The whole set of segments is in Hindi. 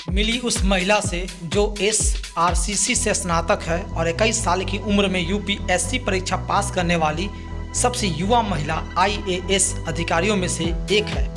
मिली उस महिला से जो SRCC से स्नातक है और 21 साल की उम्र में UPSC परीक्षा पास करने वाली सबसे युवा महिला IAS अधिकारियों में से एक है।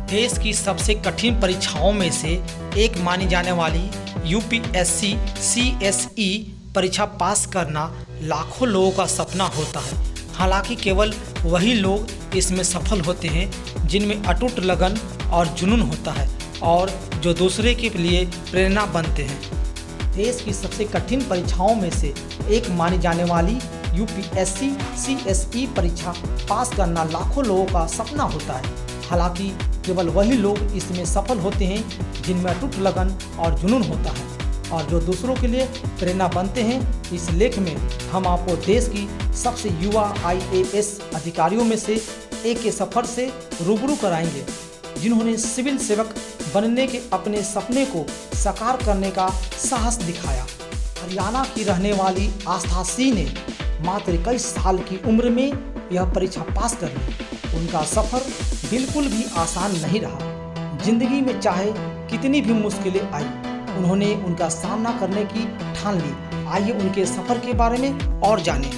देश की सबसे कठिन परीक्षाओं में से एक मानी जाने वाली UPSC CSE परीक्षा पास करना लाखों लोगों का सपना होता है। हालांकि केवल वही लोग इसमें सफल होते हैं जिनमें अटूट लगन और जुनून होता है और जो दूसरे के लिए प्रेरणा बनते हैं। देश की सबसे कठिन परीक्षाओं में से एक मानी जाने वाली UPSC CSE परीक्षा पास करना लाखों लोगों का सपना होता है। हालांकि केवल वही लोग इसमें सफल होते हैं जिनमें अटूट लगन और जुनून होता है और जो दूसरों के लिए प्रेरणा बनते हैं। इस लेख में हम आपको देश की सबसे युवा IAS अधिकारियों में से एक के सफ़र से रूबरू कराएंगे जिन्होंने सिविल सेवक बनने के अपने सपने को साकार करने का साहस दिखाया। हरियाणा की रहने वाली आस्था सिंह ने मात्र 21 साल की उम्र में यह परीक्षा पास कर ली। उनका सफ़र बिल्कुल भी आसान नहीं रहा। जिंदगी में चाहे कितनी भी मुश्किलें आई, उन्होंने उनका सामना करने की ठान ली। आइए उनके सफ़र के बारे में और जानें।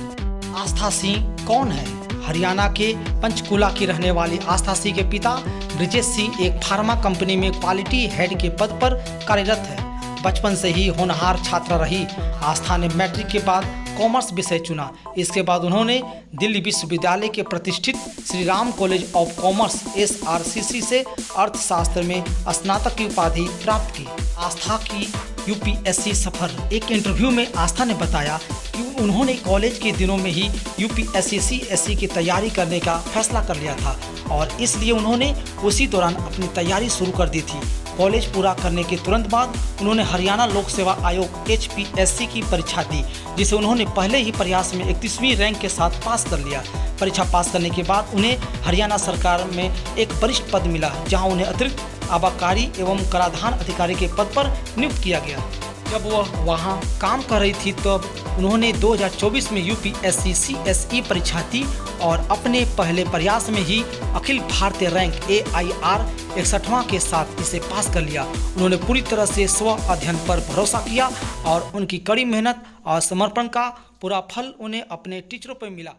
आस्था सिंह कौन है? हरियाणा के पंचकुला की रहने वाली आस्था सिंह के पिता ब्रिजेश सिंह एक फार्मा कंपनी में क्वालिटी हेड के पद पर कार्यरत है। बचपन से ही होनहार छात्रा रही आस्था ने मैट्रिक के बाद कॉमर्स विषय चुना। इसके बाद उन्होंने दिल्ली विश्वविद्यालय के प्रतिष्ठित Shri Ram college of commerce SRCC से अर्थशास्त्र में स्नातक की उपाधि प्राप्त की। आस्था की UPSC सफर। एक इंटरव्यू में आस्था ने बताया कि उन्होंने कॉलेज के दिनों में ही UPSC CSE की तैयारी करने का फैसला कर लिया था और इसलिए उन्होंने उसी दौरान अपनी तैयारी शुरू कर दी थी। कॉलेज पूरा करने के तुरंत बाद उन्होंने हरियाणा लोक सेवा आयोग HPSC की परीक्षा दी, जिसे उन्होंने पहले ही प्रयास में 31वीं रैंक के साथ पास कर लिया। परीक्षा पास करने के बाद उन्हें हरियाणा सरकार में एक वरिष्ठ पद मिला, जहां उन्हें अतिरिक्त आबकारी एवं कराधान अधिकारी के पद पर नियुक्त किया गया। जब वह वहां काम कर रही थी तब उन्होंने 2024 में UPSC CSE परीक्षा दी और अपने पहले प्रयास में ही अखिल भारतीय रैंक AIR 61वां के साथ इसे पास कर लिया। उन्होंने पूरी तरह से स्व अध्ययन पर भरोसा किया और उनकी कड़ी मेहनत और समर्पण का पूरा फल उन्हें अपने टीचरों पर मिला।